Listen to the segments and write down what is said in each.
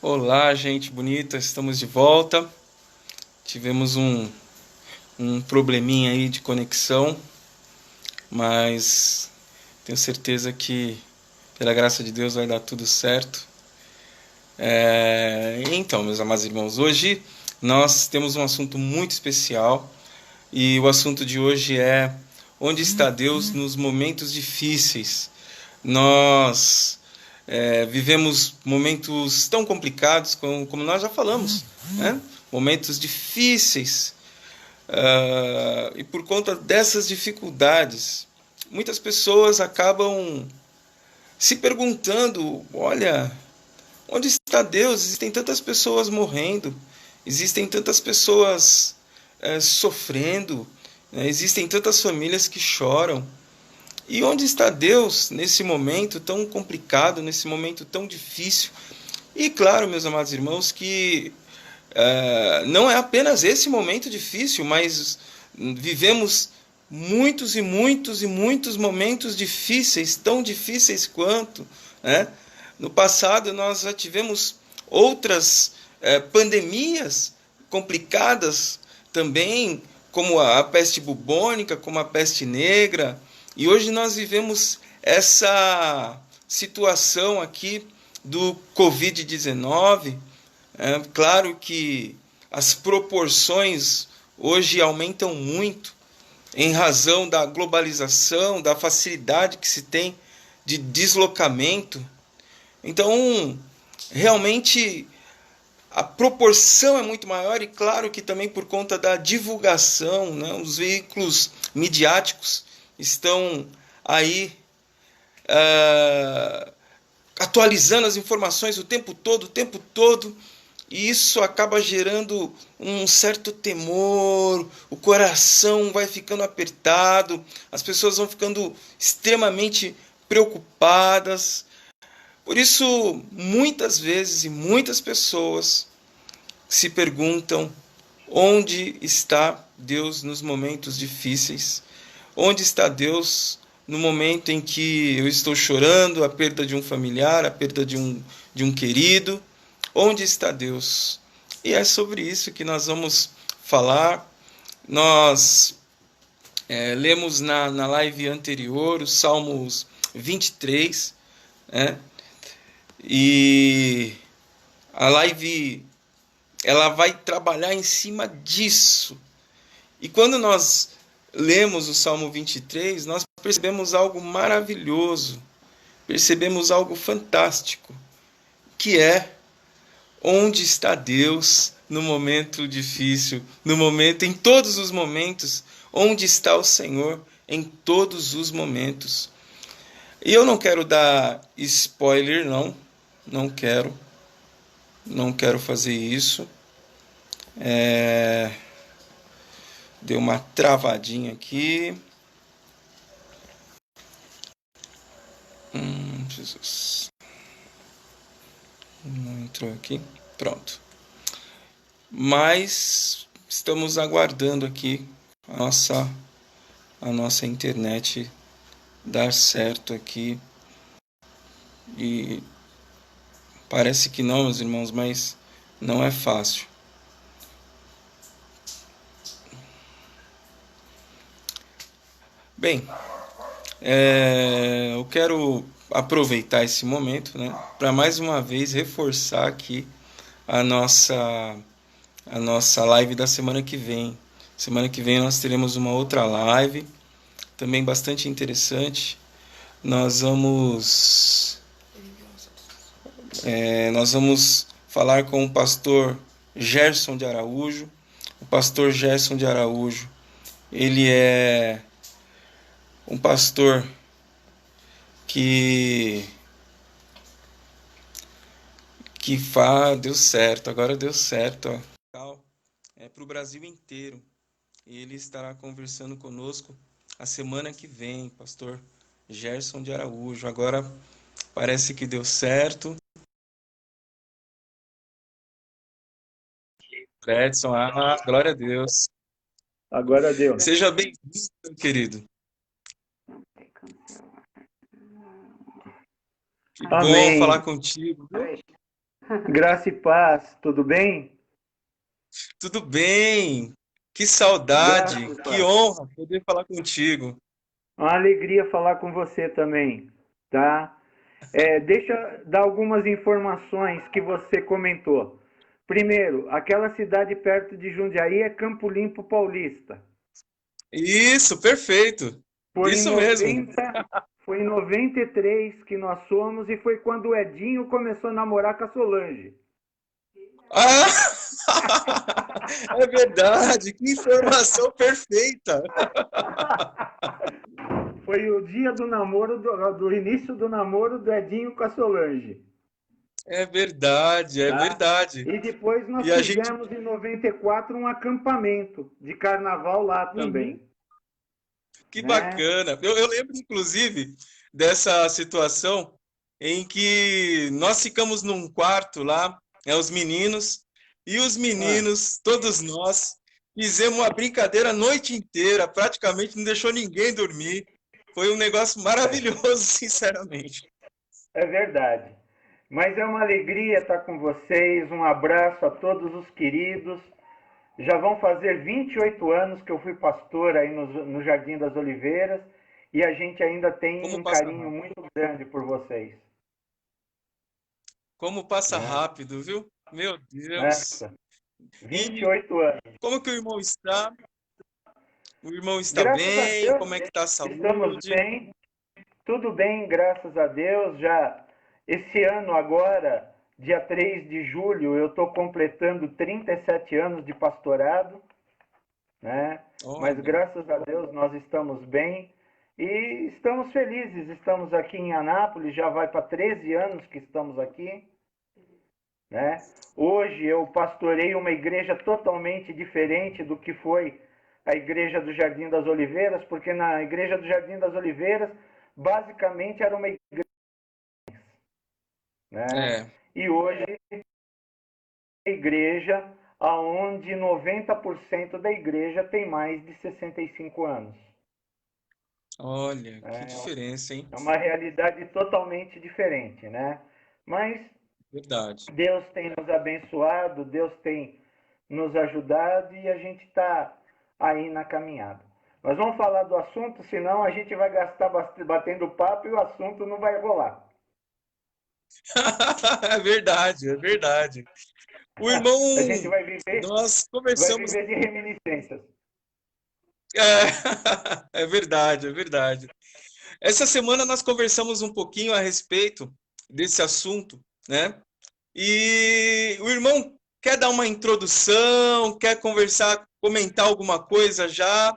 Olá, gente bonita, estamos de volta. Tivemos um probleminha aí de conexão, mas tenho certeza que, pela graça de Deus, vai dar tudo certo. Então, meus amados irmãos, hoje nós temos um assunto muito especial e o assunto de hoje é: onde está Deus nos momentos difíceis? Nós vivemos momentos tão complicados como nós já falamos, né? Momentos difíceis. E por conta dessas dificuldades, muitas pessoas acabam se perguntando: olha, onde está Deus? Existem tantas pessoas morrendo, existem tantas pessoas sofrendo, né? Existem tantas famílias que choram. E onde está Deus nesse momento tão complicado, nesse momento tão difícil? E claro, meus amados irmãos, que não é apenas esse momento difícil, mas vivemos muitos e muitos e muitos momentos difíceis, tão difíceis quanto, né? No passado nós já tivemos outras pandemias complicadas também, como a peste bubônica, como a peste negra, e hoje nós vivemos essa situação aqui do Covid-19. Claro que as proporções hoje aumentam muito em razão da globalização, da facilidade que se tem de deslocamento. Então, realmente, a proporção é muito maior e claro que também por conta da divulgação, né, os veículos midiáticos estão aí atualizando as informações o tempo todo, e isso acaba gerando um certo temor, o coração vai ficando apertado, as pessoas vão ficando extremamente preocupadas. Por isso, muitas vezes e muitas pessoas se perguntam: onde está Deus nos momentos difíceis? Onde está Deus no momento em que eu estou chorando a perda de um familiar, a perda de um querido? Onde está Deus? E é sobre isso que nós vamos falar. Nós lemos na live anterior os Salmos 23, né? E a live ela vai trabalhar em cima disso. E quando nós lemos o Salmo 23, nós percebemos algo maravilhoso, percebemos algo fantástico, que é: onde está Deus no momento difícil, no momento, em todos os momentos, onde está o Senhor em todos os momentos. E eu não quero dar spoiler, não quero fazer isso. Deu uma travadinha aqui. Jesus. Não entrou aqui. Pronto. Mas estamos aguardando aqui a nossa internet dar certo aqui. E parece que não, meus irmãos, mas não é fácil. Bem, eu quero aproveitar esse momento, né, para mais uma vez reforçar aqui a nossa live da semana que vem. Semana que vem nós teremos uma outra live, também bastante interessante. Nós vamos falar com o pastor Gerson de Araújo. O pastor Gerson de Araújo, ele é um pastor que deu certo, agora deu certo, ó. Para o Brasil inteiro. Ele estará conversando conosco a semana que vem, pastor Gerson de Araújo. Agora parece que deu certo. Edson, glória a Deus. Agora deu. Seja bem-vindo, querido. Que bom falar Amém. contigo. Graça e paz, tudo bem? Tudo bem? Que Graça saudade, e que paz. honra poder falar contigo. Uma alegria falar com você também, tá? Deixa eu dar algumas informações que você comentou. Primeiro, aquela cidade perto de Jundiaí é Campo Limpo Paulista. Isso, perfeito. Foi em Isso mesmo. 90, foi em 93 que nós fomos e foi quando o Edinho começou a namorar com a Solange. Ah, é verdade, que informação perfeita. Foi o dia do namoro, do início do namoro do Edinho com a Solange. É verdade, é Tá? verdade. E depois nós E a gente. fizemos em 94 um acampamento de carnaval lá Uhum. também, Que né? bacana. Eu lembro, inclusive, dessa situação em que nós ficamos num quarto lá, os meninos, e os Ah, meninos, todos nós, fizemos uma brincadeira a noite inteira, praticamente não deixou ninguém dormir. Foi um negócio é, maravilhoso, sinceramente. é verdade. Mas é uma alegria estar com vocês. Um abraço a todos os queridos. Já vão fazer 28 anos que eu fui pastor aí no Jardim das Oliveiras e a gente ainda tem Como um passa carinho rápido. muito grande por vocês, Como passa né? rápido, viu? Meu Deus. Nessa, E 28 anos. como que o irmão está? O irmão está Graças a bem? Deus, Como é que está a estamos saúde? bem. Tudo bem, graças a Deus. Já esse ano agora, dia 3 de julho, eu estou completando 37 anos de pastorado, né? Mas Olha. graças a Deus nós estamos bem e estamos felizes. Estamos aqui em Anápolis, já vai para 13 anos que estamos aqui, né? Hoje eu pastorei uma igreja totalmente diferente do que foi a igreja do Jardim das Oliveiras, porque na igreja do Jardim das Oliveiras, basicamente era uma igreja, né? É, E hoje é a igreja aonde 90% da igreja tem mais de 65 anos. olha, que Né? diferença, hein? É uma realidade totalmente diferente, né? Mas Verdade. Deus tem nos abençoado, Deus tem nos ajudado e a gente está aí na caminhada. Mas vamos falar do assunto, senão a gente vai gastar batendo papo e o assunto não vai rolar. É verdade, é verdade. O irmão, A gente nós vai conversamos. viver de reminiscências. É verdade, é verdade. Essa semana nós conversamos um pouquinho a respeito desse assunto, né? E o irmão quer dar uma introdução, quer conversar, comentar alguma coisa já?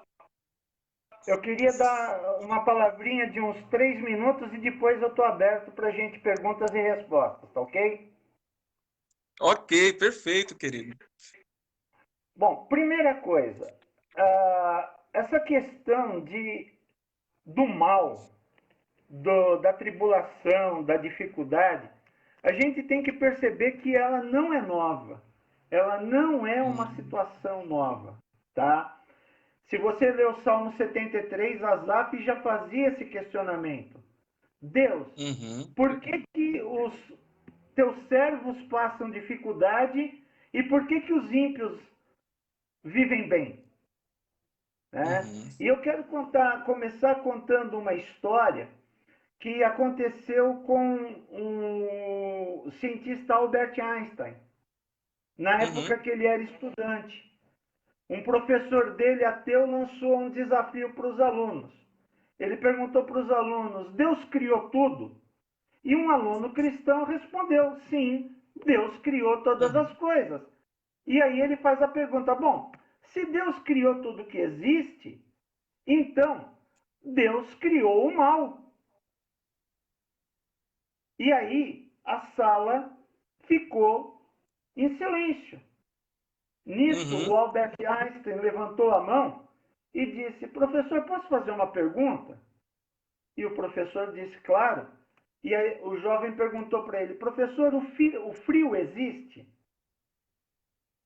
Eu queria dar uma palavrinha de uns 3 minutos e depois eu estou aberto para a gente perguntas e respostas, tá ok? Ok, perfeito, querido. Bom, primeira coisa, essa questão do mal, da tribulação, da dificuldade, a gente tem que perceber que ela não é nova. Ela não é uma Hum, situação nova, tá? Se você ler o Salmo 73, Asaf já fazia esse questionamento. Deus, uhum, por que, que os teus servos passam dificuldade e por que, que os ímpios vivem bem? Né? uhum, E eu quero começar contando uma história que aconteceu com o cientista Albert Einstein, na época uhum. que ele era estudante. Um professor dele, ateu, lançou um desafio para os alunos. Ele perguntou para os alunos: Deus criou tudo? E um aluno cristão respondeu: sim, Deus criou todas as Uhum, coisas. E aí ele faz a pergunta: bom, se Deus criou tudo que existe, então Deus criou o mal. E aí a sala ficou em silêncio. Nisso, o uhum. Albert Einstein levantou a mão e disse: professor, posso fazer uma pergunta? E o professor disse: claro. E aí o jovem perguntou para ele: professor, o frio existe?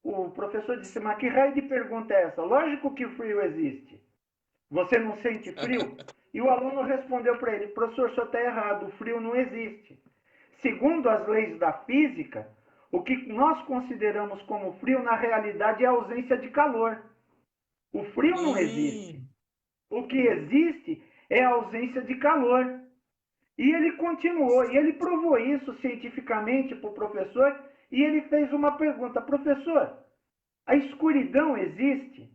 O professor disse: mas que raio de pergunta é essa? Lógico que o frio existe. Você não sente frio? E o aluno respondeu para ele: professor, o senhor está errado, o frio não existe. Segundo as leis da física, O que nós consideramos como frio, na realidade, é a ausência de calor. O frio não existe. O que existe é a ausência de calor. E ele continuou, e ele provou isso cientificamente para o professor, e ele fez uma pergunta: professor, a escuridão existe?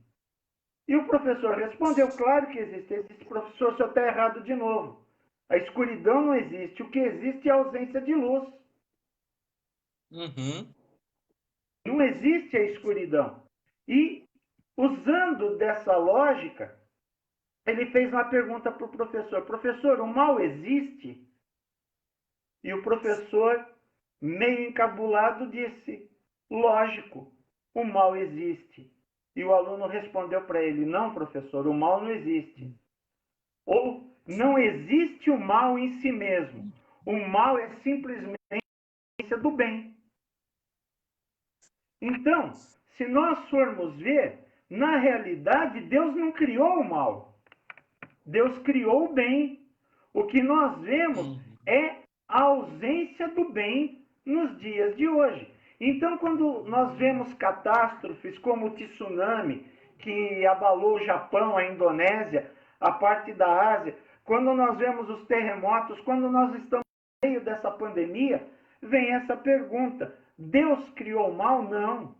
E o professor respondeu: claro que existe. Existe, professor, o senhor está errado de novo. A escuridão não existe. O que existe é a ausência de luz. Uhum. Não existe a escuridão. E, usando dessa lógica, ele fez uma pergunta para o professor: professor, o mal existe? E o professor, meio encabulado, disse: lógico, o mal existe. E o aluno respondeu para ele: não, professor, o mal não existe. Ou não existe o mal em si mesmo. O mal é simplesmente a ausência do bem. Então, se nós formos ver, na realidade, Deus não criou o mal. Deus criou o bem. O que nós vemos é a ausência do bem nos dias de hoje. Então, quando nós vemos catástrofes como o tsunami, que abalou o Japão, a Indonésia, a parte da Ásia, quando nós vemos os terremotos, quando nós estamos no meio dessa pandemia, vem essa pergunta: Deus criou o mal? Não.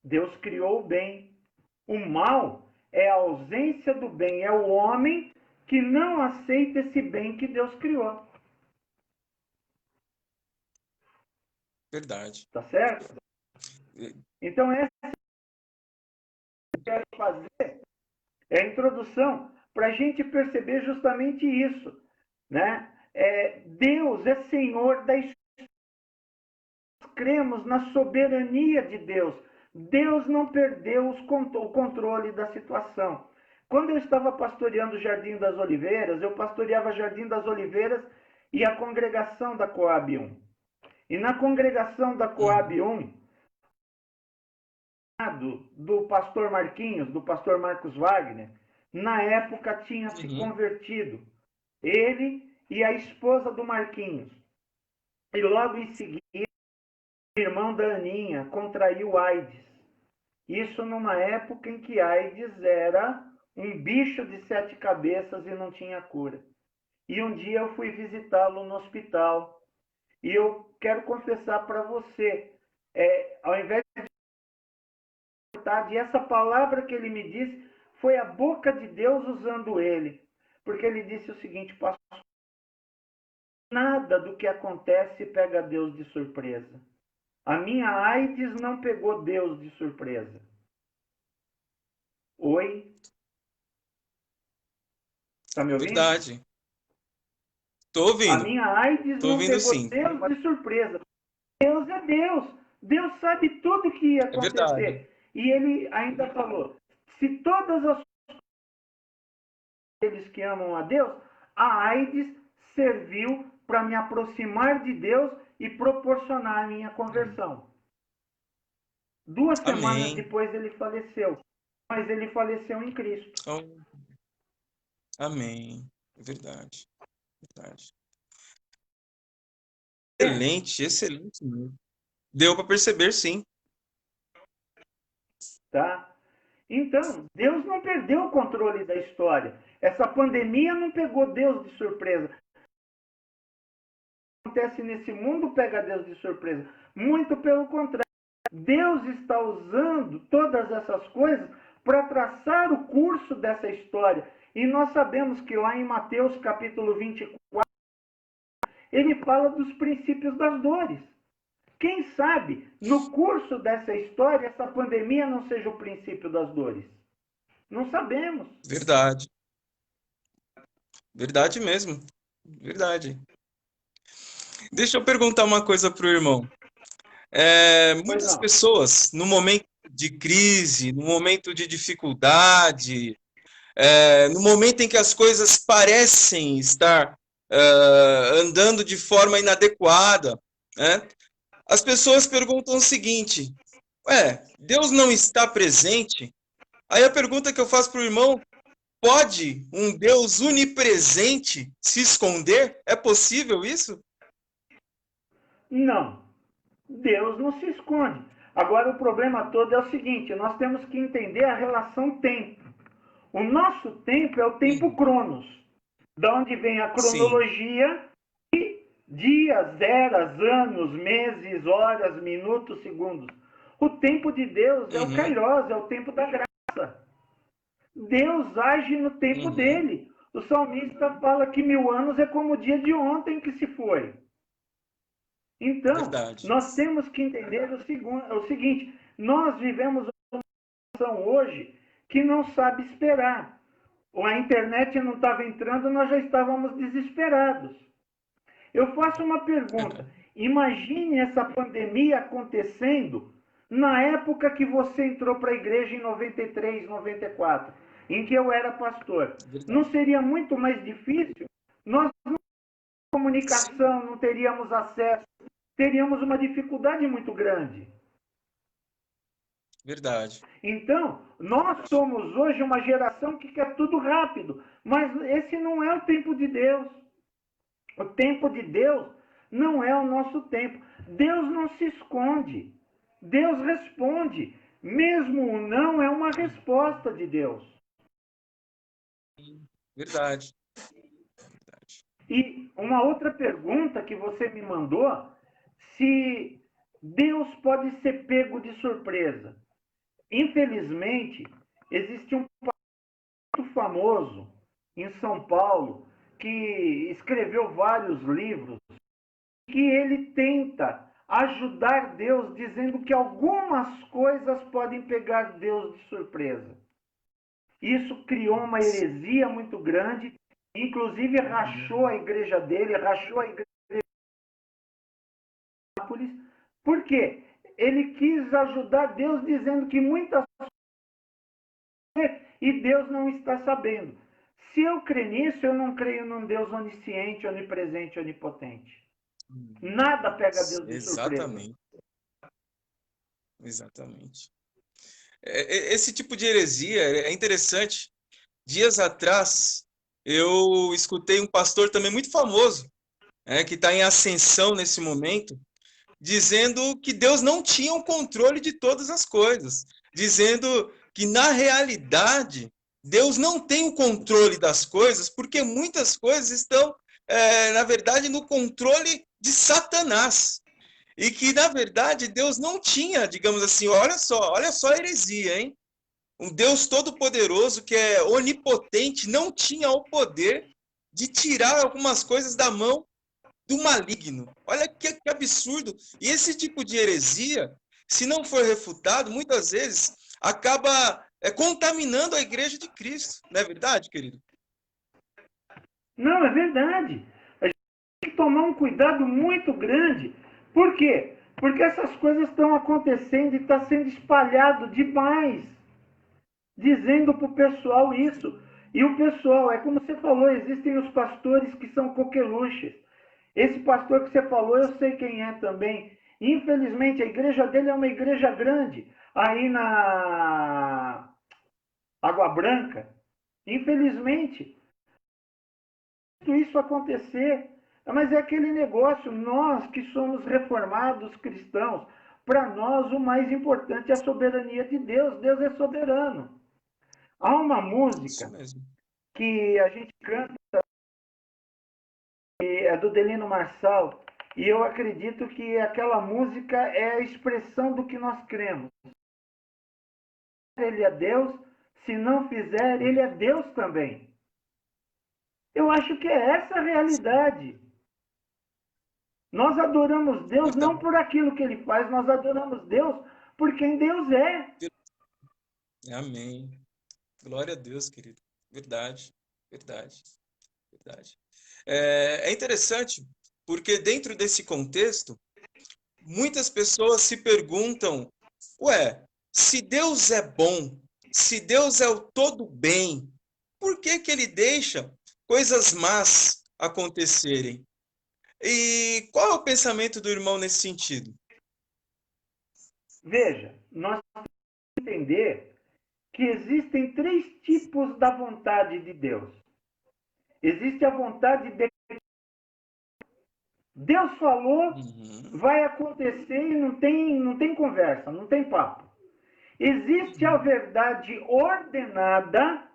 Deus criou o bem. O mal é a ausência do bem, é o homem que não aceita esse bem que Deus criou. Verdade. Tá certo? Então, essa que eu quero fazer é a introdução para a gente perceber justamente isso. Né? Deus é Senhor da história. Nós cremos na soberania de Deus. Deus não perdeu o controle da situação. Quando eu estava pastoreando o Jardim das Oliveiras, eu pastoreava Jardim das Oliveiras e a congregação da Coab 1. E na congregação da Coab 1, do pastor Marquinhos, do pastor Marcos Wagner, na época tinha se convertido. Ele e a esposa do Marquinhos. E logo em seguida, o irmão da Aninha contraiu AIDS. Isso numa época em que AIDS era um bicho de 7 cabeças e não tinha cura. E um dia eu fui visitá-lo no hospital. E eu quero confessar para você, ao invés de essa palavra que ele me disse, foi a boca de Deus usando ele. Porque ele disse o seguinte: pastor, nada do que acontece pega Deus de surpresa. A minha AIDS não pegou Deus de surpresa. Oi? Está me ouvindo? Verdade. Estou ouvindo. A minha AIDS Tô não ouvindo, pegou sim. Deus de surpresa. Deus é Deus. Deus sabe tudo o que ia acontecer. verdade. E ele ainda falou: se todas as aqueles que amam a Deus, a AIDS serviu para me aproximar de Deus e proporcionar a minha conversão. 2 semanas depois ele faleceu, mas ele faleceu em Cristo. Amém. É verdade. Verdade. Excelente, excelente. Deu para perceber, sim. Tá? Então, Deus não perdeu o controle da história. Essa pandemia não pegou Deus de surpresa. O que acontece nesse mundo pega Deus de surpresa. Muito pelo contrário. Deus está usando todas essas coisas para traçar o curso dessa história. E nós sabemos que lá em Mateus capítulo 24, ele fala dos princípios das dores. Quem sabe, no curso dessa história, essa pandemia não seja o princípio das dores. Não sabemos. Verdade. Verdade mesmo. Verdade. Deixa eu perguntar uma coisa para o irmão. Muitas pessoas, no momento de crise, no momento de dificuldade, no momento em que as coisas parecem estar andando de forma inadequada, né? As pessoas perguntam o seguinte: Deus não está presente? Aí a pergunta que eu faço para o irmão: pode um Deus onipresente se esconder? É possível isso? Não. Deus não se esconde. Agora, o problema todo é o seguinte: nós temos que entender a relação tempo. O nosso tempo é o tempo Uhum. cronos, da onde vem a Sim. cronologia e dias, eras, anos, meses, horas, minutos, segundos. O tempo de Deus é o Uhum. kairos, é o tempo da graça. Deus age no tempo Uhum. dele. O salmista fala que 1000 anos é como o dia de ontem que se foi. Então, Verdade. nós temos que entender o seguinte: nós vivemos uma situação hoje que não sabe esperar. A internet não estava entrando, nós já estávamos desesperados. Eu faço uma pergunta: imagine essa pandemia acontecendo na época que você entrou para a igreja em 93, 94, em que eu era pastor. Não Verdade. seria muito mais difícil? Nós não teríamos Sim. comunicação, não teríamos acesso, teríamos uma dificuldade muito grande. Verdade. Então, nós somos hoje uma geração que quer tudo rápido, mas esse não é o tempo de Deus. O tempo de Deus não é o nosso tempo. Deus não se esconde. Deus responde. Mesmo o não é uma resposta de Deus. Verdade. Verdade. E uma outra pergunta que você me mandou, se Deus pode ser pego de surpresa. Infelizmente, existe um muito famoso em São Paulo que escreveu vários livros que ele tenta ajudar Deus dizendo que algumas coisas podem pegar Deus de surpresa. Isso criou uma heresia muito grande, inclusive rachou a igreja dele, rachou a igreja de Nápoles. Por quê? Ele quis ajudar Deus dizendo que muitas coisas e Deus não está sabendo. Se eu crer nisso, eu não creio num Deus onisciente, onipresente, onipotente. Nada pega Deus de surpresa. Exatamente. Exatamente. Esse tipo de heresia é interessante. Dias atrás, eu escutei um pastor também muito famoso, que está em ascensão nesse momento, dizendo que Deus não tinha o controle de todas as coisas, dizendo que, na realidade, Deus não tem o controle das coisas, porque muitas coisas estão, na verdade, no controle de Satanás. E que, na verdade, Deus não tinha, digamos assim, olha só a heresia, hein? Um Deus todo-poderoso, que é onipotente, não tinha o poder de tirar algumas coisas da mão do maligno. Olha que absurdo. E esse tipo de heresia, se não for refutado, muitas vezes acaba contaminando a igreja de Cristo. Não é verdade, querido? Não, é verdade. A gente tem que tomar um cuidado muito grande. Por quê? Porque essas coisas estão acontecendo e está sendo espalhado demais, dizendo para o pessoal isso. E o pessoal, é como você falou, existem os pastores que são coqueluches. Esse pastor que você falou, eu sei quem é também. Infelizmente, a igreja dele é uma igreja grande, aí na Água Branca. Infelizmente, isso acontecer. Mas é aquele negócio, nós que somos reformados cristãos, para nós o mais importante é a soberania de Deus. Deus é soberano. Há uma Isso música mesmo. que a gente canta, é do Delino Marçal, e eu acredito que aquela música é a expressão do que nós cremos. Ele é Deus, se não fizer, ele é Deus também. Eu acho que é essa a realidade. Nós adoramos Deus não Verdade. por aquilo que ele faz, nós adoramos Deus por quem Deus é. Amém. Glória a Deus, querido. Verdade. Verdade. Verdade. É interessante, porque dentro desse contexto, muitas pessoas se perguntam: ué, se Deus é bom, se Deus é o todo bem, por que que ele deixa coisas más acontecerem? E qual é o pensamento do irmão nesse sentido? Veja, nós temos que entender que existem três tipos da vontade de Deus. Existe a vontade de Deus falou, Uhum. vai acontecer e não tem conversa, não tem papo. Existe a verdade ordenada,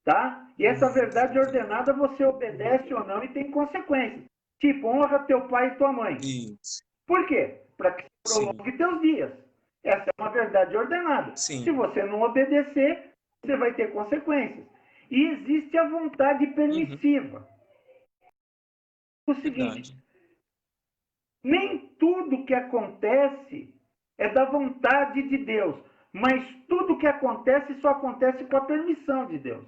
tá? E essa verdade ordenada você obedece ou não e tem consequências. Tipo, honra teu pai e tua mãe. Isso. Por quê? Para que Sim, prolongue teus dias. Essa é uma verdade ordenada. Se sim. você não obedecer, você vai ter consequências. E existe a vontade Uhum. permissiva. O seguinte, Verdade. nem tudo que acontece é da vontade de Deus, mas tudo que acontece só acontece com a permissão de Deus.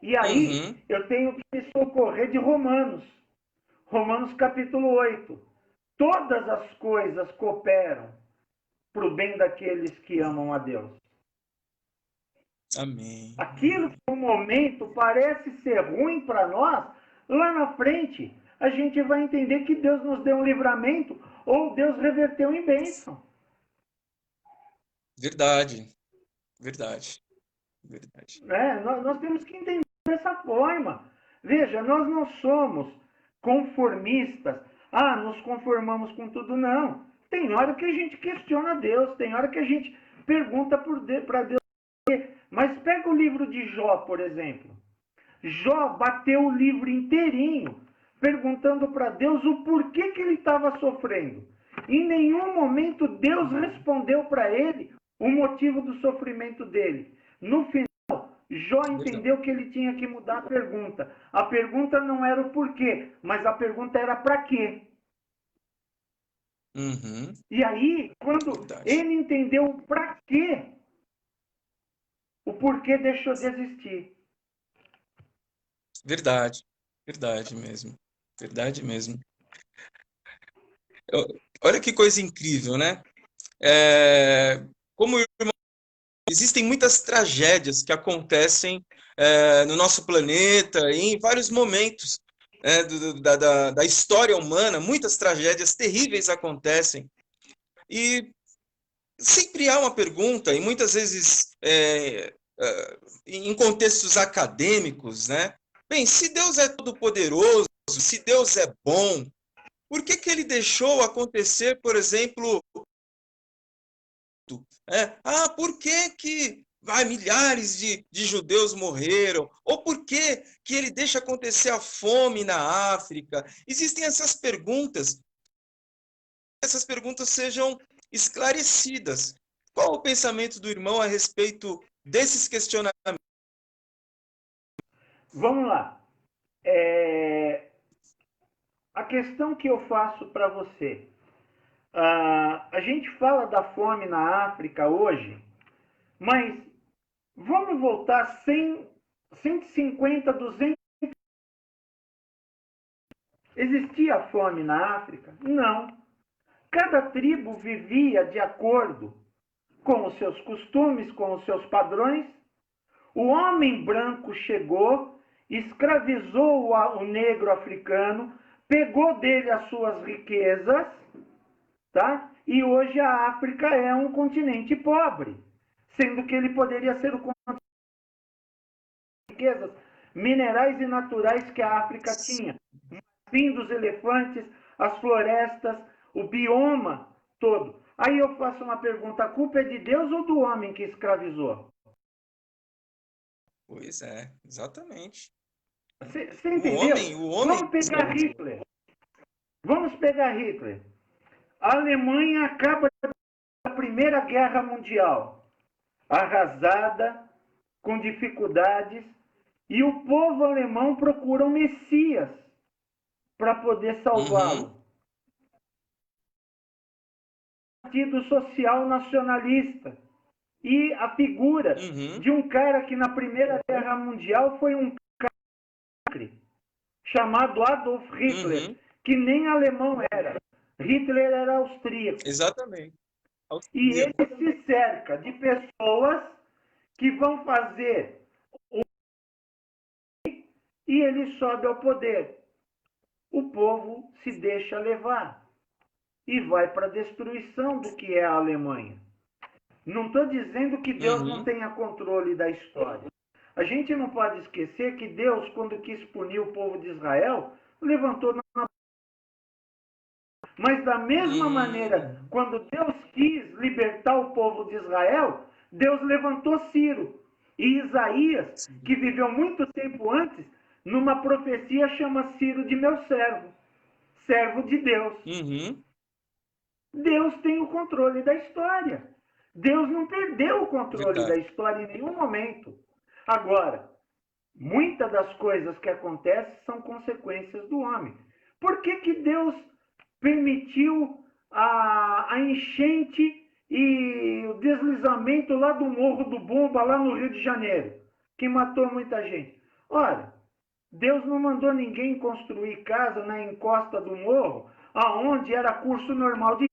E aí Uhum. eu tenho que me socorrer de Romanos. Romanos capítulo 8. Todas as coisas cooperam para o bem daqueles que amam a Deus. Amém. Aquilo que no momento parece ser ruim para nós, lá na frente a gente vai entender que Deus nos deu um livramento ou Deus reverteu em bênção. Verdade. Verdade. Verdade. Né? Nós temos que entender dessa forma. Veja, nós não somos conformistas. Ah, nos conformamos com tudo, não. Tem hora que a gente questiona Deus, tem hora que a gente pergunta para Deus. Mas pega o livro de Jó, por exemplo. Jó bateu o livro inteirinho perguntando para Deus o porquê que ele estava sofrendo. Em nenhum momento Deus respondeu para ele o motivo do sofrimento dele. No final, Jó Verdade. entendeu que ele tinha que mudar a pergunta. A pergunta não era o porquê, mas a pergunta era para quê. Uhum. E aí, quando Verdade. ele entendeu o para quê, o porquê deixou de existir. Verdade. Verdade mesmo. Verdade mesmo. Olha que coisa incrível, né? É, como existem muitas tragédias que acontecem no nosso planeta e em vários momentos da história humana, muitas tragédias terríveis acontecem. E sempre há uma pergunta, e muitas vezes em contextos acadêmicos, né? Bem, se Deus é todo-poderoso, se Deus é bom, por que que ele deixou acontecer, por exemplo, por que que milhares de judeus morreram? Ou por que que ele deixa acontecer a fome na África? Existem essas perguntas sejam esclarecidas. Qual o pensamento do irmão a respeito desses questionamentos? Vamos lá. A questão que eu faço para você. A gente fala da fome na África hoje, mas vamos voltar 100, 150, 200. Existia fome na África? Não. Cada tribo vivia de acordo com os seus costumes, com os seus padrões. O homem branco chegou, escravizou o negro africano, pegou dele as suas riquezas, tá? E hoje a África é um continente pobre, sendo que ele poderia ser o continente de riquezas minerais e naturais que a África tinha. Fim dos elefantes, as florestas, o bioma todo. Aí eu faço uma pergunta: a culpa é de Deus ou do homem que escravizou? Pois é, exatamente. Você O entendeu? homem, o homem Vamos pegar escravizou. Hitler. Vamos pegar Hitler. A Alemanha acaba a Primeira Guerra Mundial, arrasada, com dificuldades, e o povo alemão procura um Messias para poder Uhum, salvá-lo. Partido Social Nacionalista. E a figura uhum, de um cara que na Primeira Guerra Mundial foi um cara chamado Adolf Hitler, uhum, que nem alemão era. Hitler era austríaco. exatamente. E ele Austríaco. se cerca de pessoas que vão fazer e ele sobe ao poder. O povo se deixa levar e vai para a destruição do que é a Alemanha. Não estou dizendo que Deus não Uhum, tenha controle da história. A gente não pode esquecer que Deus, quando quis punir o povo de Israel, levantou na... Mas da mesma maneira, quando Deus quis libertar o povo de Israel, Deus levantou Ciro. E Isaías, que viveu muito tempo antes, numa profecia chama Ciro de meu servo, servo de Deus. Deus tem o controle da história. Deus não perdeu o controle da história em nenhum momento. Agora, muitas das coisas que acontecem são consequências do homem. Por que que Deus permitiu a enchente e o deslizamento lá do Morro do Bomba, lá no Rio de Janeiro, que matou muita gente? Ora, Deus não mandou ninguém construir casa na encosta do morro, aonde era curso normal de...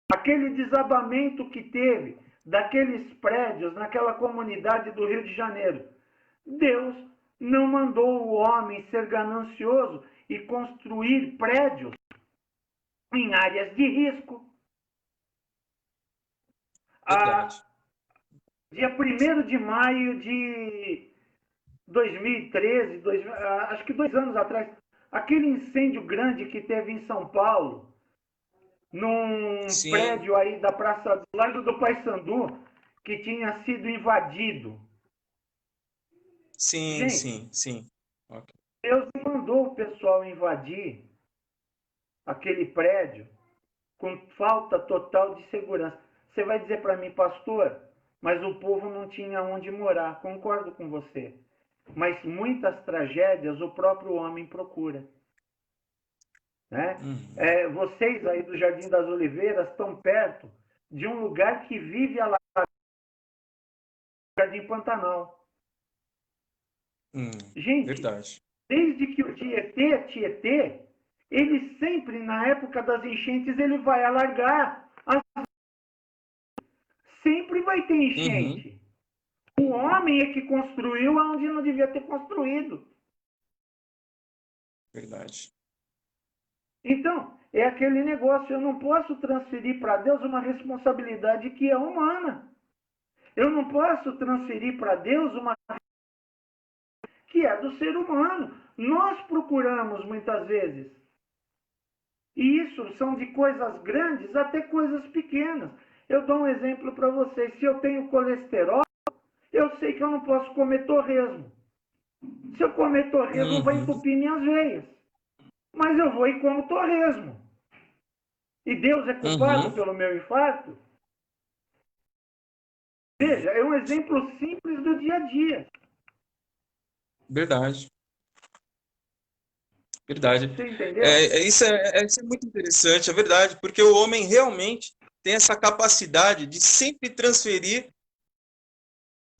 Aquele desabamento que teve daqueles prédios naquela comunidade do Rio de Janeiro, Deus não mandou o homem ser ganancioso e construir prédios em áreas de risco. Dia 1º de maio de 2013, acho que 2 anos atrás, aquele incêndio grande que teve em São Paulo, num prédio aí da Praça do Largo do Paissandu, que tinha sido invadido. Gente, Okay. Deus mandou o pessoal invadir aquele prédio com falta total de segurança. Você vai dizer para mim, pastor, mas o povo não tinha onde morar. Concordo com você. Mas muitas tragédias o próprio homem procura. Né? Vocês aí do Jardim das Oliveiras estão perto de um lugar que vive a Jardim Pantanal. Gente, verdade. Desde que o Tietê, ele sempre, na época das enchentes, ele vai alargar. Sempre vai ter enchente. O homem é que construiu onde não devia ter construído. Verdade. Então, é aquele negócio, eu não posso transferir para Deus uma responsabilidade que é humana. Eu não posso transferir para Deus uma que é do ser humano. Nós procuramos muitas vezes. E isso são de coisas grandes até coisas pequenas. Eu dou um exemplo para vocês. Se eu tenho colesterol, eu sei que eu não posso comer torresmo. Se eu comer torresmo, vai entupir minhas veias. Mas eu vou e como torresmo. E Deus é culpado pelo meu infarto? Veja, é um exemplo simples do dia a dia. Verdade. Verdade. Você entendeu? Isso é muito interessante, é verdade, porque o homem realmente tem essa capacidade de sempre transferir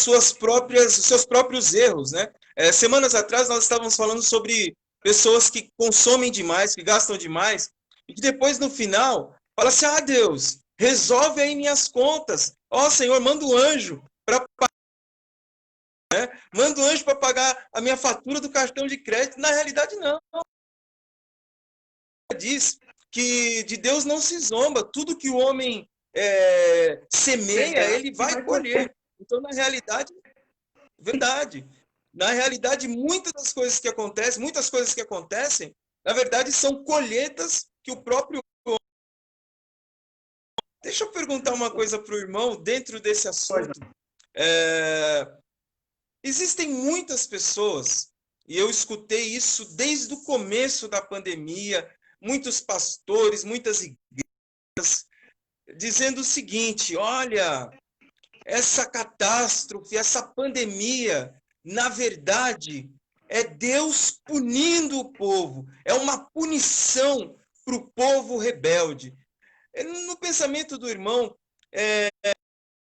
seus próprios erros, né? Semanas atrás nós estávamos falando sobre pessoas que consomem demais, que gastam demais, e que depois no final fala assim: ah, Deus, resolve aí minhas contas. Ó, Senhor, manda um anjo para pagar, né? Manda um anjo para pagar a minha fatura do cartão de crédito. Na realidade, não. Diz que de Deus não se zomba, tudo que o homem semeia, ele vai colher. Então, na realidade, verdade. Na realidade, muitas coisas que acontecem, na verdade, são colheitas que o próprio... Deixa eu perguntar uma coisa para o irmão, dentro desse assunto. Existem muitas pessoas, e eu escutei isso desde o começo da pandemia, muitos pastores, muitas igrejas, dizendo o seguinte: olha, essa catástrofe, essa pandemia, na verdade, é Deus punindo o povo, é uma punição para o povo rebelde. No pensamento do irmão,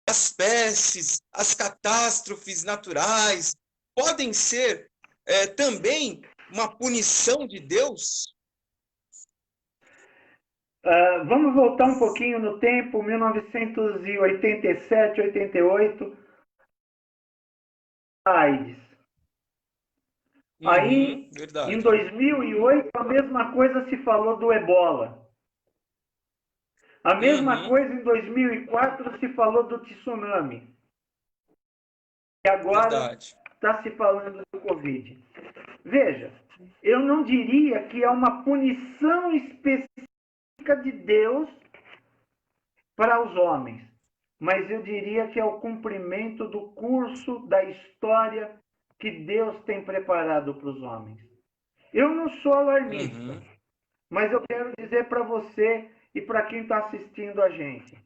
as pestes, as catástrofes naturais, podem ser também uma punição de Deus? Vamos voltar um pouquinho no tempo, 1987, 88, AIDS. Aí, verdade. em 2008, a mesma coisa se falou do Ebola. A mesma coisa em 2004 se falou do tsunami. E agora está se falando do Covid. Veja, eu não diria que é uma punição específica de Deus para os homens, mas eu diria que é o cumprimento do curso da história que Deus tem preparado para os homens. Eu não sou alarmista, mas eu quero dizer para você e para quem está assistindo a gente,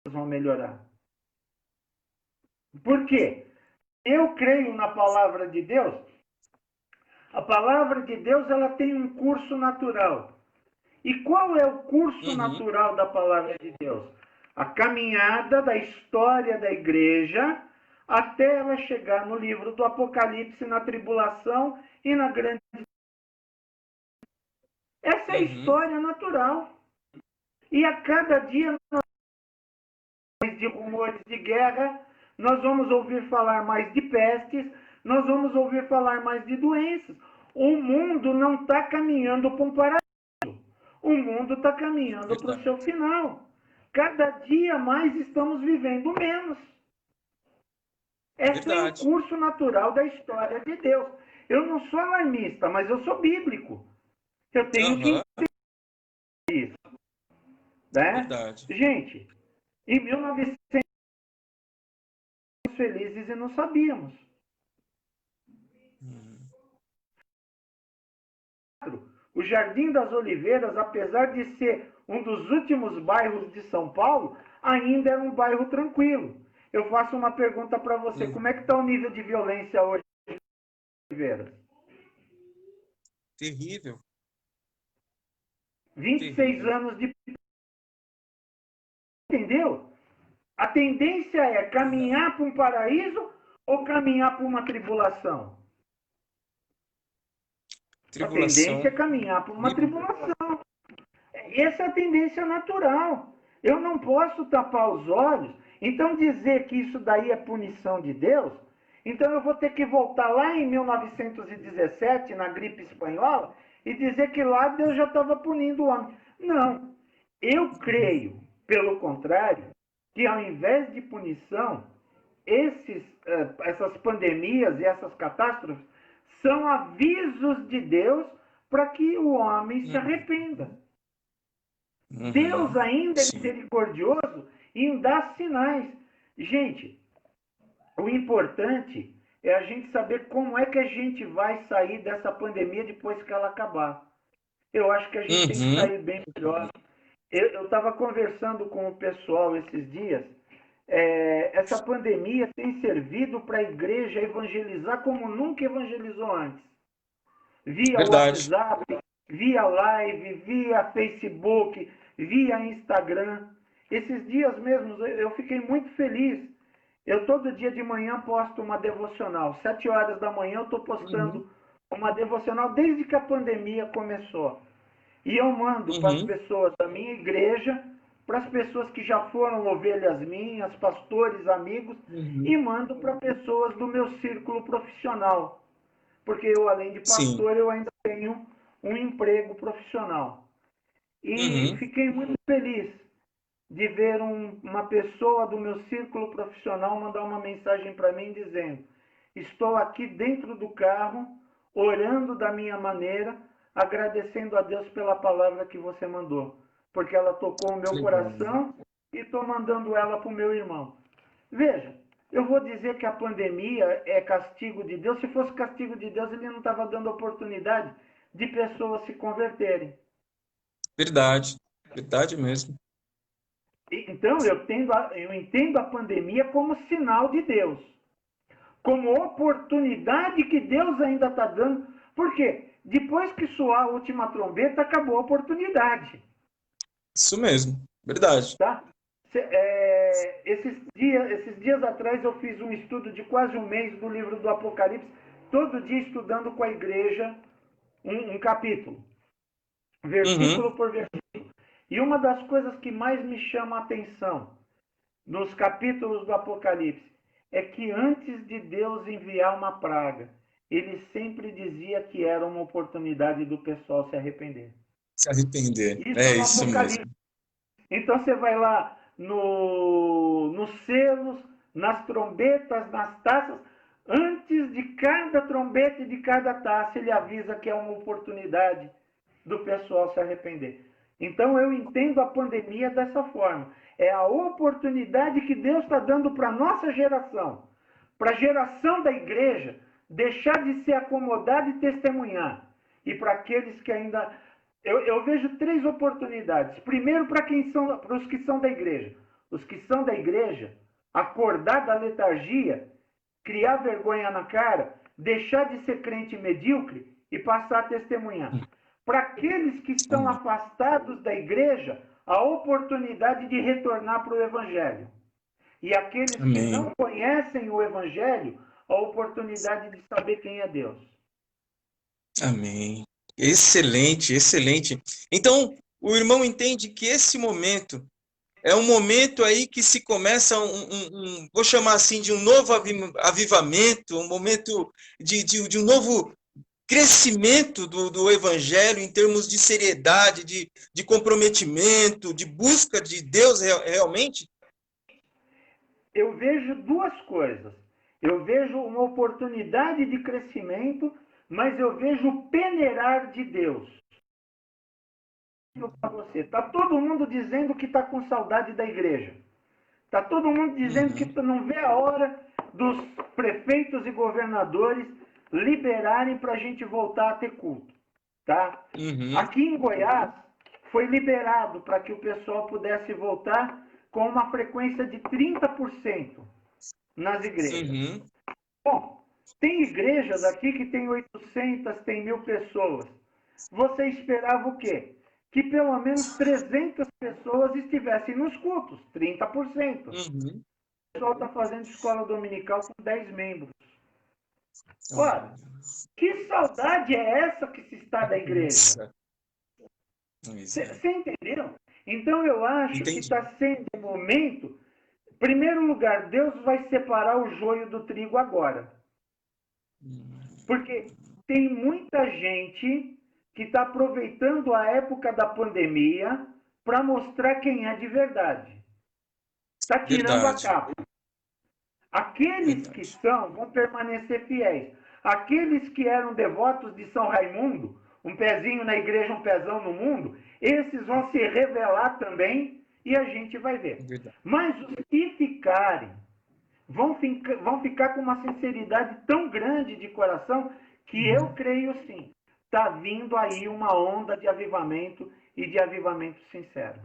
vão melhorar. Por quê? Eu creio na palavra de Deus. A palavra de Deus ela tem um curso natural. E qual é o curso natural da palavra de Deus? A caminhada da história da igreja até ela chegar no livro do Apocalipse, na tribulação e na grande. Essa é a história natural. E a cada dia, de rumores de guerra, nós vamos ouvir falar mais de pestes, nós vamos ouvir falar mais de doenças. O mundo não está caminhando para um paraíso. O mundo está caminhando para o seu final. Cada dia mais estamos vivendo menos. Esse é o curso natural da história de Deus. Eu não sou alarmista, mas eu sou bíblico. Eu tenho que entender isso. Né? Gente, em 1900, felizes e não sabíamos. O Jardim das Oliveiras, apesar de ser um dos últimos bairros de São Paulo, ainda era um bairro tranquilo. Eu faço uma pergunta para você. Como é que está o nível de violência hoje em Oliveiras? Terrível. 26 anos de... Entendeu? A tendência é caminhar para um paraíso ou caminhar para uma tribulação? A tendência é caminhar para uma tribulação. Essa é a tendência natural. Eu não posso tapar os olhos. Então dizer que isso daí é punição de Deus, então eu vou ter que voltar lá em 1917, na gripe espanhola, e dizer que lá Deus já estava punindo o homem. Não. Eu creio, pelo contrário, que ao invés de punição, essas pandemias e essas catástrofes são avisos de Deus para que o homem se arrependa. Deus ainda é misericordioso em dar sinais. Gente, o importante é a gente saber como é que a gente vai sair dessa pandemia depois que ela acabar. Eu acho que a gente tem que sair bem melhor. Eu estava conversando com o pessoal esses dias. Essa pandemia tem servido para a igreja evangelizar como nunca evangelizou antes. Via WhatsApp, via live, via Facebook, via Instagram. Esses dias mesmos eu fiquei muito feliz. Eu todo dia de manhã posto uma devocional. 7 horas da manhã eu estou postando uma devocional desde que a pandemia começou. E eu mando para as pessoas da minha igreja, para as pessoas que já foram ovelhas minhas, pastores, amigos, e mando para pessoas do meu círculo profissional. Porque eu, além de pastor, eu ainda tenho um emprego profissional. E fiquei muito feliz de ver uma pessoa do meu círculo profissional mandar uma mensagem para mim dizendo: estou aqui dentro do carro, orando da minha maneira, agradecendo a Deus pela palavra que você mandou, porque ela tocou o meu coração e estou mandando ela para o meu irmão. Veja, eu vou dizer que a pandemia é castigo de Deus. Se fosse castigo de Deus, ele não estava dando oportunidade de pessoas se converterem. Verdade, verdade mesmo. Então, eu entendo a pandemia como sinal de Deus, como oportunidade que Deus ainda está dando. Por quê? Depois que soar a última trombeta, acabou a oportunidade. Isso mesmo, verdade. Tá? Esses dias atrás eu fiz um estudo de quase um mês do livro do Apocalipse, todo dia estudando com a igreja um capítulo, versículo por versículo. E uma das coisas que mais me chama a atenção nos capítulos do Apocalipse é que antes de Deus enviar uma praga, ele sempre dizia que era uma oportunidade do pessoal se arrepender. Se arrepender, Isso mesmo. Então você vai lá nos selos, nas trombetas, nas taças, Antes de cada trombeta e de cada taça, ele avisa que é uma oportunidade do pessoal se arrepender. Então eu entendo a pandemia dessa forma. É a oportunidade que Deus está dando para a nossa geração, para a geração da igreja, deixar de ser acomodado e testemunhar. E para aqueles que ainda. Eu vejo três oportunidades. Primeiro, para os que são da igreja. Os que são da igreja, acordar da letargia, criar vergonha na cara, deixar de ser crente medíocre e passar a testemunhar. Para aqueles que estão Amém. afastados da igreja, a oportunidade de retornar para o Evangelho. E aqueles que Amém. não conhecem o Evangelho, a oportunidade de saber quem é Deus. Amém. Excelente, excelente. Então, o irmão entende que esse momento é um momento aí que se começa vou chamar assim, de um novo avivamento, um momento de um novo crescimento do evangelho em termos de seriedade, de comprometimento, de busca de Deus realmente? Eu vejo duas coisas. Eu vejo uma oportunidade de crescimento, mas eu vejo o peneirar de Deus. Para você, está todo mundo dizendo que está com saudade da igreja. Está todo mundo dizendo que Uhum, não vê a hora dos prefeitos e governadores liberarem para a gente voltar a ter culto. Tá? uhum, Aqui em Goiás, foi liberado para que o pessoal pudesse voltar com uma frequência de 30% nas igrejas. uhum. Bom, tem igrejas aqui que tem 800, tem 1.000 pessoas. Você esperava o quê? Que pelo menos 300 pessoas estivessem nos cultos, 30%. O Uhum. pessoal está fazendo escola dominical com 10 membros. Ora, Olha, que saudade é essa que se está da igreja? nossa, pois é. Você entendeu? Então eu acho que Entendi. está sendo o momento. Em primeiro lugar, Deus vai separar o joio do trigo agora. Porque tem muita gente que está aproveitando a época da pandemia para mostrar quem é de verdade. Está tirando a Verdade, capa. Aqueles que verdade. são vão permanecer fiéis. Aqueles que eram devotos de São Raimundo, um pezinho na igreja, um pezão no mundo, esses vão se revelar também e a gente vai ver. Verdade. Mas os que ficarem vão ficar com uma sinceridade tão grande de coração que eu creio sim. Está vindo aí uma onda de avivamento e de avivamento sincero.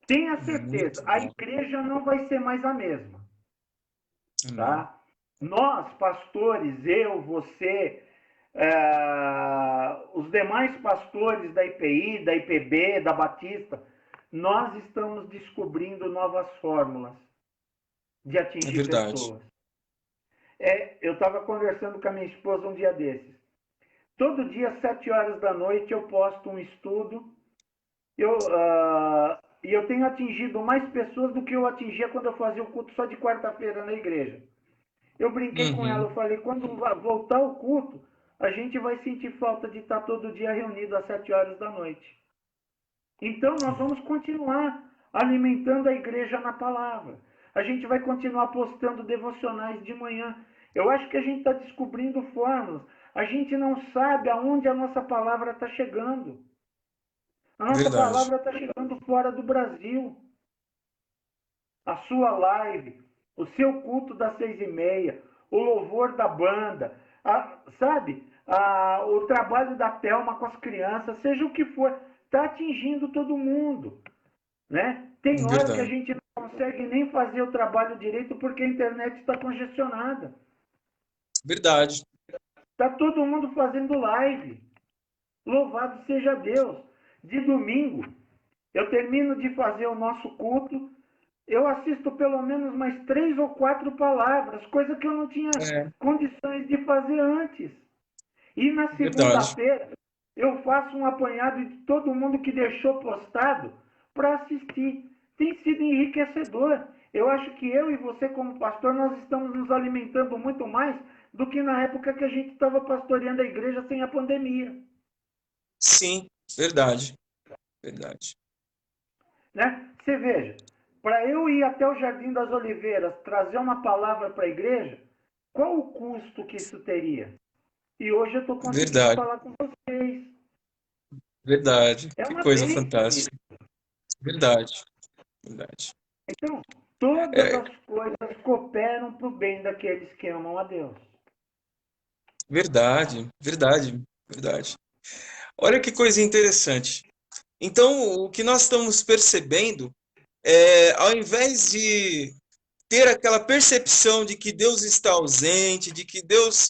Tenha certeza, Muito a bom. igreja não vai ser mais a mesma. Amém. Tá? Nós, pastores, eu, você, os demais pastores da IPI, da IPB, da Batista, nós estamos descobrindo novas fórmulas de É atingir verdade. pessoas. Eu estava conversando com a minha esposa um dia desses. Todo dia, às 7 horas da noite, eu posto um estudo. E eu tenho atingido mais pessoas do que eu atingia quando eu fazia o culto só de quarta-feira na igreja. Eu brinquei com ela, Uhum. eu falei, quando voltar o culto, a gente vai sentir falta de estar todo dia reunido às 7 horas da noite. Então, nós vamos continuar alimentando a igreja na palavra. A gente vai continuar postando devocionais de manhã. Eu acho que a gente está descobrindo fórmulas. A gente não sabe aonde a nossa palavra está chegando. A nossa Verdade. palavra está chegando fora do Brasil. A sua live, o seu culto das 6h30, o louvor da banda, sabe? O trabalho da Thelma com as crianças, seja o que for, está atingindo todo mundo. Né? Tem hora que a Verdade. gente não consegue nem fazer o trabalho direito porque a internet está congestionada. Verdade. Está todo mundo fazendo live. Louvado seja Deus. De domingo, eu termino de fazer o nosso culto, eu assisto pelo menos mais 3 ou 4 palavras, coisa que eu não tinha É, condições de fazer antes. E na verdade. segunda-feira, eu faço um apanhado de todo mundo que deixou postado para assistir. Tem sido enriquecedor. Eu acho que eu e você, como pastor, nós estamos nos alimentando muito mais do que na época que a gente estava pastoreando a igreja sem a pandemia. Sim, verdade. Verdade. Né? Você veja, para eu ir até o Jardim das Oliveiras trazer uma palavra para a igreja, Qual o custo que isso teria? E hoje eu estou conseguindo Verdade, falar com vocês. verdade. É Que uma coisa bênção isso. fantástica. Verdade, verdade. Então, todas É, as coisas cooperam para o bem daqueles que amam a Deus. verdade, verdade, verdade. Olha que coisa interessante. Então, o que nós estamos percebendo é, ao invés de ter aquela percepção de que Deus está ausente, de que Deus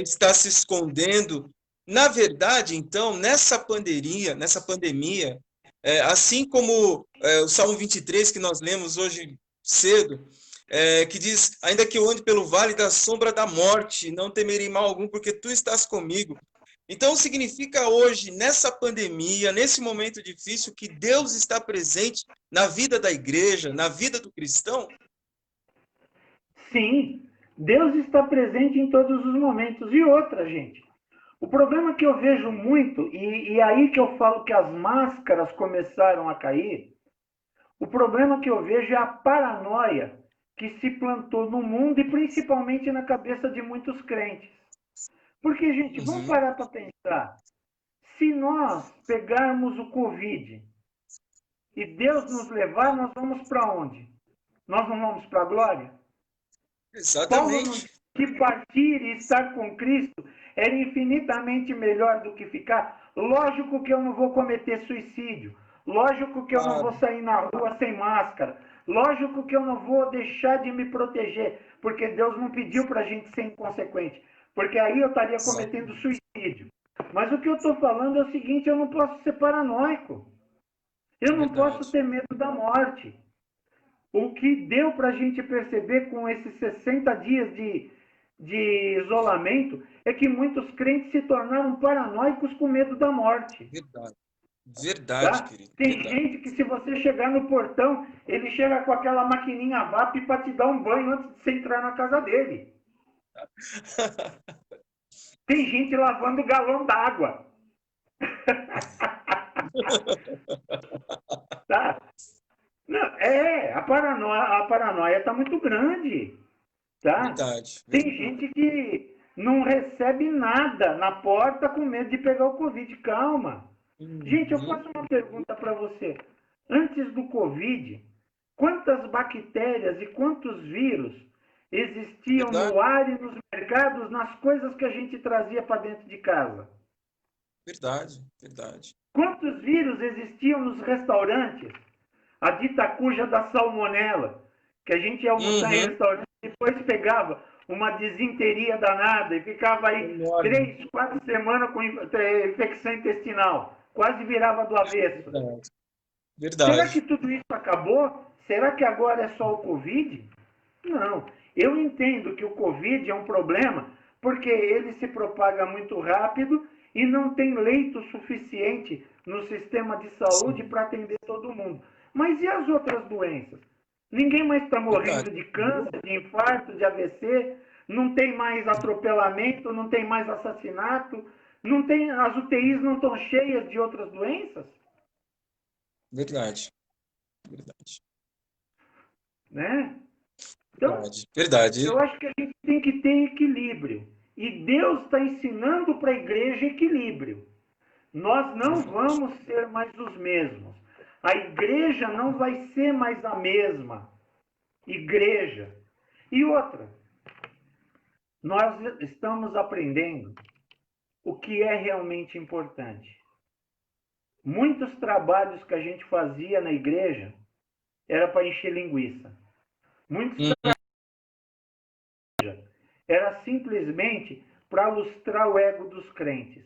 está se escondendo. Na verdade, então, nessa pandemia, assim como o Salmo 23 que nós lemos hoje cedo, que diz: ainda que eu ande pelo vale da sombra da morte, não temerei mal algum, porque tu estás comigo. Então, significa hoje, nessa pandemia, nesse momento difícil, que Deus está presente na vida da igreja, na vida do cristão? Sim, Deus está presente em todos os momentos. E outra, gente, o problema que eu vejo muito, e aí que eu falo que as máscaras começaram a cair, o problema que eu vejo é a paranoia que se plantou no mundo e principalmente na cabeça de muitos crentes. Porque, gente, vamos Uhum. parar para pensar. Se nós pegarmos o Covid e Deus nos levar, nós vamos para onde? Nós não vamos para a glória? Paulo nos Exatamente. diz que partir e estar com Cristo era infinitamente melhor do que ficar. Lógico que eu não vou cometer suicídio. Lógico que eu não vou Claro. sair na rua sem máscara. Lógico que eu não vou deixar de me proteger, porque Deus não pediu para a gente ser inconsequente. Porque aí eu estaria cometendo Exatamente. suicídio. Mas o que eu estou falando é o seguinte: eu não posso ser paranoico. Eu não posso Verdade. ter medo da morte. O que deu para a gente perceber com esses 60 dias de isolamento é que muitos crentes se tornaram paranoicos com medo da morte. Verdade. Verdade, Tá? querido. Tem Verdade. gente que, se você chegar no portão, ele chega com aquela maquininha VAP para te dar um banho antes de você entrar na casa dele. Tem gente lavando galão d'água. Tá? Não, a paranoia está muito grande. Tá? Verdade. Tem Verdade. gente que não recebe nada na porta com medo de pegar o Covid. Calma. Gente, eu Uhum. faço uma pergunta para você. Antes do Covid, quantas bactérias e quantos vírus existiam Verdade. no ar e nos mercados, nas coisas que a gente trazia para dentro de casa? Verdade. Verdade. Quantos vírus existiam nos restaurantes? A dita cuja da salmonela, que a gente ia almoçar em Uhum. restaurante e depois pegava uma desinteria danada e ficava aí Enorme. 3, 4 semanas com infecção intestinal. Quase virava do avesso. Verdade. Será que Verdade. tudo isso acabou? Será que agora é só o Covid? Não. Eu entendo que o Covid é um problema porque ele se propaga muito rápido e não tem leito suficiente no sistema de saúde Sim. para atender todo mundo. Mas e as outras doenças? Ninguém mais está Verdade. morrendo de câncer, de infarto, de AVC, não tem mais atropelamento, não tem mais assassinato, não tem, as UTIs não estão cheias de outras doenças, Verdade. Verdade. né? Então, Verdade. Verdade. eu acho que a gente tem que ter equilíbrio. E Deus está ensinando para a igreja equilíbrio. Nós não Verdade. vamos ser mais os mesmos. A igreja não vai ser mais a mesma igreja. E outra, nós estamos aprendendo o que é realmente importante. Muitos trabalhos que a gente fazia na igreja era para encher linguiça. Muitos Uhum. era simplesmente para lustrar o ego dos crentes.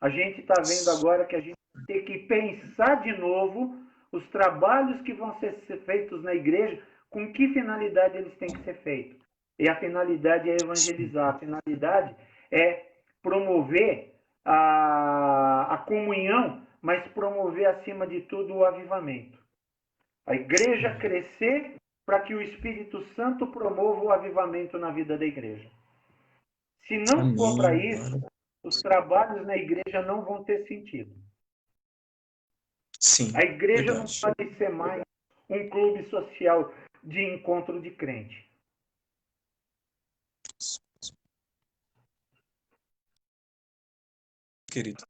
A gente está vendo agora que a gente tem que pensar de novo os trabalhos que vão ser feitos na igreja, com que finalidade eles têm que ser feitos. E a finalidade é evangelizar, a finalidade é promover a comunhão, mas promover acima de tudo o avivamento. A igreja crescer para que o Espírito Santo promova o avivamento na vida da igreja. Se não for para Amém. isso, os trabalhos na igreja não vão ter sentido. A Sim. igreja não Verdade. pode ser mais um clube social de encontro de crente. querido.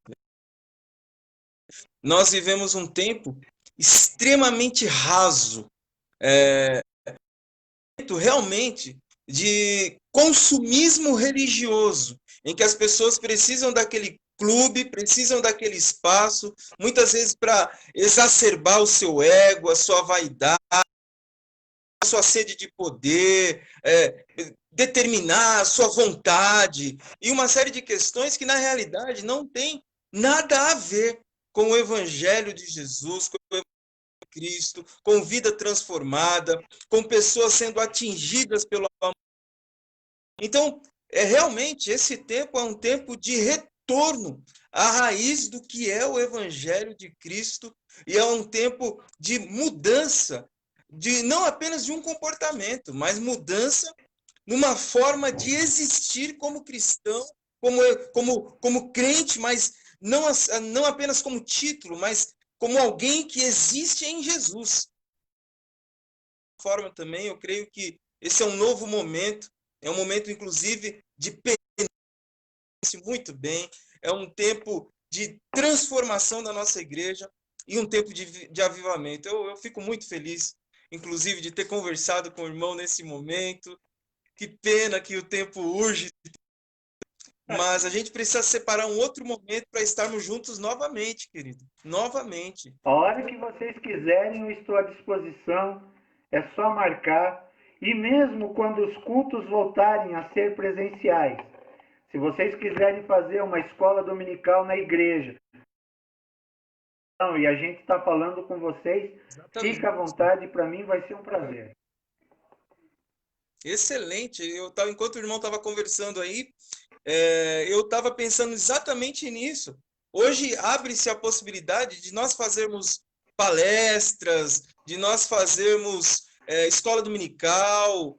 Nós vivemos um tempo extremamente raso, realmente de consumismo religioso, em que as pessoas precisam daquele clube, precisam daquele espaço, muitas vezes para exacerbar o seu ego, a sua vaidade, a sua sede de poder, determinar a sua vontade, e uma série de questões que, na realidade, não tem nada a ver com o Evangelho de Jesus, com o Evangelho de Cristo, com vida transformada, com pessoas sendo atingidas pelo amor. Então, realmente, esse tempo é um tempo de retorno à raiz do que é o Evangelho de Cristo, e é um tempo de mudança, de não apenas de um comportamento, mas mudança numa forma de existir como cristão, como crente, mas não apenas como título, mas como alguém que existe em Jesus. De forma também, eu creio que esse é um novo momento, é um momento, inclusive, de pensamento muito bem, é um tempo de transformação da nossa igreja e um tempo de avivamento. Eu fico muito feliz, inclusive, de ter conversado com o irmão nesse momento. Que pena que o tempo urge, mas a gente precisa separar um outro momento para estarmos juntos novamente, querido. Novamente. A hora que vocês quiserem, eu estou à disposição. É só marcar. E mesmo quando os cultos voltarem a ser presenciais, se vocês quiserem fazer uma escola dominical na igreja, e a gente está falando com vocês, Exatamente. fica à vontade, para mim vai ser um prazer. Excelente. Enquanto o irmão estava conversando aí, eu estava pensando exatamente nisso. Hoje abre-se a possibilidade de nós fazermos palestras, de nós fazermos escola dominical,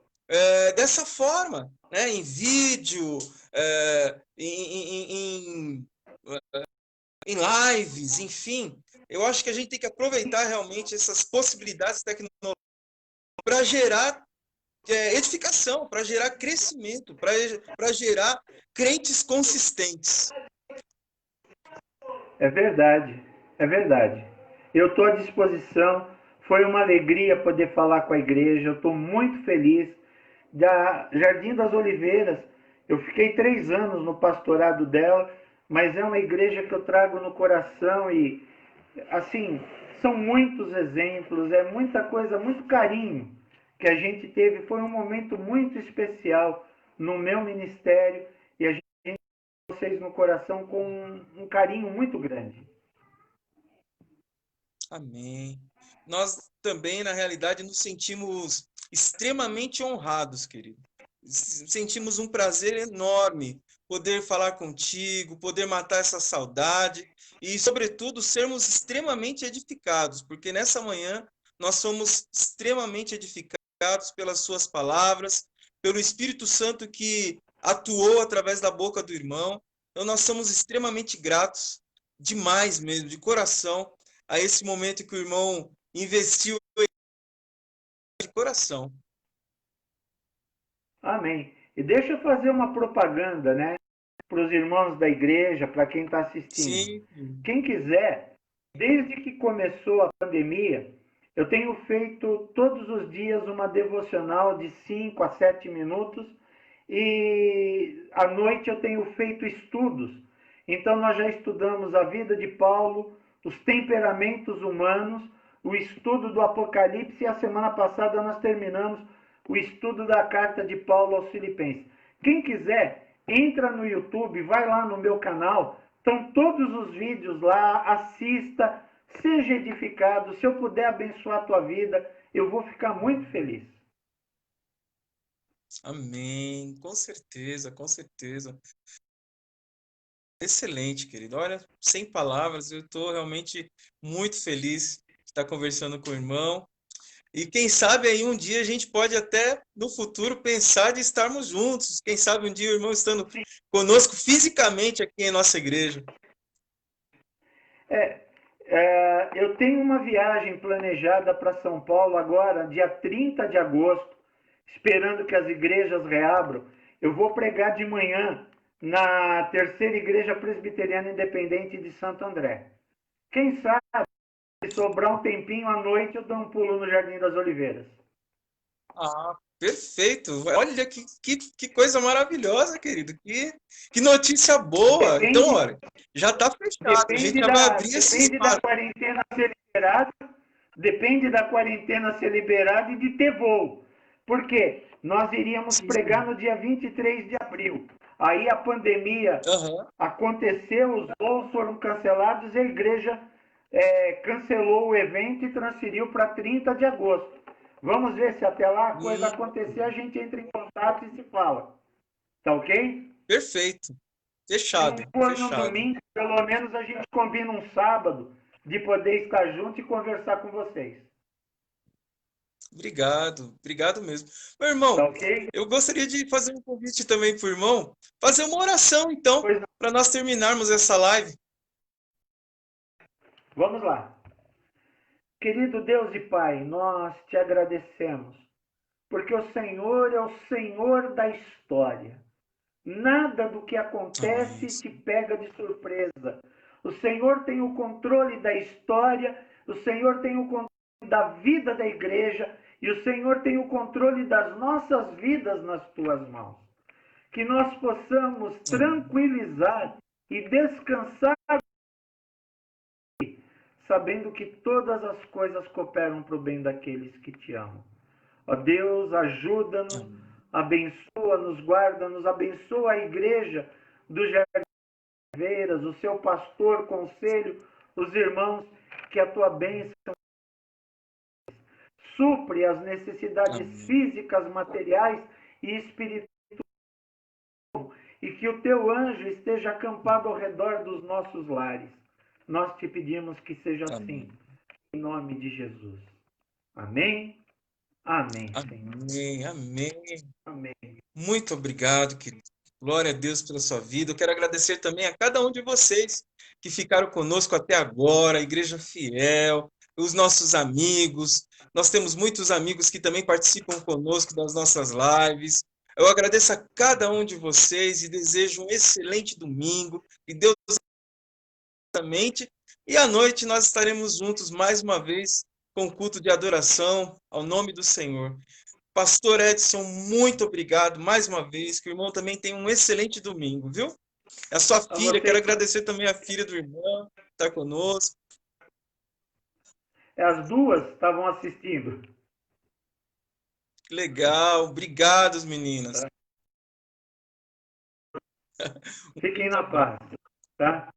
dessa forma, né? Em vídeo, em lives, enfim. Eu acho que a gente tem que aproveitar realmente essas possibilidades tecnológicas para gerar edificação, para gerar crescimento, para gerar crentes consistentes. É verdade, é verdade. Eu estou à disposição. Foi uma alegria poder falar com a igreja. Eu estou muito feliz. Da Jardim das Oliveiras, eu fiquei 3 anos no pastorado dela, mas é uma igreja que eu trago no coração e, assim, são muitos exemplos, é muita coisa, muito carinho que a gente teve. Foi um momento muito especial no meu ministério e a gente tem vocês no coração com um carinho muito grande. Amém. Nós também, na realidade, nos sentimos extremamente honrados, querido. Sentimos um prazer enorme poder falar contigo, poder matar essa saudade e, sobretudo, sermos extremamente edificados, porque nessa manhã nós somos extremamente edificados pelas suas palavras, pelo Espírito Santo que atuou através da boca do irmão. Então, nós somos extremamente gratos, demais mesmo, de coração, a esse momento que o irmão investiu de coração. Amém. E deixa eu fazer uma propaganda, né? Para os irmãos da igreja, para quem está assistindo. Sim. Quem quiser, desde que começou a pandemia, eu tenho feito todos os dias uma devocional de 5 a 7 minutos e à noite eu tenho feito estudos. Então nós já estudamos a vida de Paulo, os temperamentos humanos, o estudo do Apocalipse e a semana passada nós terminamos o estudo da carta de Paulo aos Filipenses. Quem quiser, entra no YouTube, vai lá no meu canal, estão todos os vídeos lá, assista, seja edificado. Se eu puder abençoar a tua vida, eu vou ficar muito feliz. Amém. Com certeza, com certeza. Excelente, querido. Olha, sem palavras, eu estou realmente muito feliz de estar conversando com o irmão. E quem sabe aí um dia a gente pode até, no futuro, pensar de estarmos juntos. Quem sabe um dia o irmão estando conosco fisicamente aqui em nossa igreja. Eu tenho uma viagem planejada para São Paulo agora, dia 30 de agosto, esperando que as igrejas reabram. Eu vou pregar de manhã na Terceira Igreja Presbiteriana Independente de Santo André. Quem sabe, se sobrar um tempinho à noite, eu dou um pulo no Jardim das Oliveiras. Ah, perfeito. Olha que coisa maravilhosa, querido. Que notícia boa. Então, Depende, olha, já está fechado. A gente já vai abrir esse depende da espaço. quarentena ser liberada, depende da quarentena ser liberada e de ter voo. Por quê? Nós iríamos pregar no dia 23 de abril. Aí a pandemia Aham. aconteceu, os voos foram cancelados e a igreja cancelou o evento e transferiu para 30 de agosto. Vamos ver se até lá a coisa Hum, acontecer, a gente entra em contato e se fala. Tá ok? perfeito. Se não Fechado. for no Fechado. domingo, pelo menos a gente combina um sábado de poder estar junto e conversar com vocês. Obrigado. Obrigado mesmo. Meu Tá irmão, ok? eu gostaria de fazer um convite também para o irmão, fazer uma oração, então, Pois não. para nós terminarmos essa live. Vamos lá. Querido Deus e Pai, nós te agradecemos, porque o Senhor é o Senhor da história. Nada do que Amém. acontece te pega de surpresa. O Senhor tem o controle da história, o Senhor tem o controle da vida da igreja e o Senhor tem o controle das nossas vidas nas tuas mãos. Que nós possamos Amém. tranquilizar e descansar, sabendo que todas as coisas cooperam para o bem daqueles que te amam. Ó Deus, ajuda-nos, Amém. abençoa-nos, guarda-nos, abençoa a igreja do Jardim Veiras, o seu pastor, conselho, os irmãos, que a tua bênção supre as necessidades Amém. físicas, materiais e espirituais, e que o teu anjo esteja acampado ao redor dos nossos lares. Nós te pedimos que seja assim, Amém. em nome de Jesus. Amém? Amém, Senhor. Amém. Amém. Amém. Muito obrigado, querido. Glória a Deus pela sua vida. Eu quero agradecer também a cada um de vocês que ficaram conosco até agora, a Igreja Fiel, os nossos amigos. Nós temos muitos amigos que também participam conosco das nossas lives. Eu agradeço a cada um de vocês e desejo um excelente domingo. Que Deus mente. E à noite nós estaremos juntos mais uma vez com o culto de adoração ao nome do Senhor. Pastor Edson, muito obrigado mais uma vez. Que o irmão também tenha um excelente domingo, viu? A sua A filha, quero vocês, agradecer também a filha do irmão que está conosco. as duas estavam assistindo. Que legal, obrigado, meninas. Fiquem na Muito bom. paz, tá?